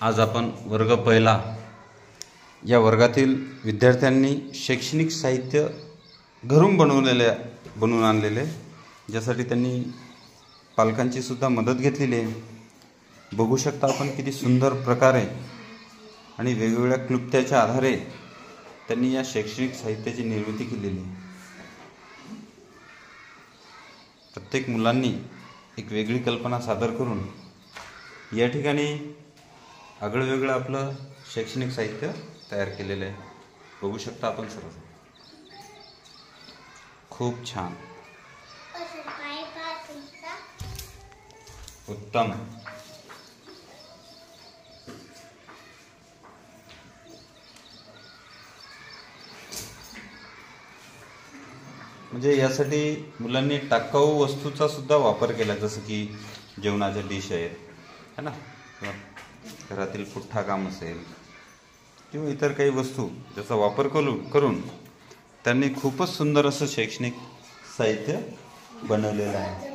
आज आपण वर्ग पहिला या वर्गातील विद्यार्थ्यांनी शैक्षणिक साहित्य घरून बनवून आणलेले, ज्यासाठी त्यांनी पालकांची सुद्धा मदत घेतलेली आहे। बघू शकता आपण किती सुंदर प्रकारे आणि वेगवेगळ्या क्लुप्त्याच्या आधारे त्यांनी या शैक्षणिक साहित्याची निर्मिती केलेली आहे। प्रत्येक मुलांनी एक वेगळी कल्पना सादर करून या ठिकाणी आगळं आपलं शैक्षणिक साहित्य तयार केलेलं आहे। बघू शकता आपण सर्व, खूप छान, उत्तम। म्हणजे यासाठी मुलांनी टाकाऊ वस्तूचा सुद्धा वापर केला, जसं की जेवणाच्या डिश आहेत, है ना, घरातील पुठ्ठा काम असेल किंवा इतर काही वस्तू ज्याचा वापर करून त्यांनी खूपच सुंदर असं शैक्षणिक साहित्य बनवलेलं आहे।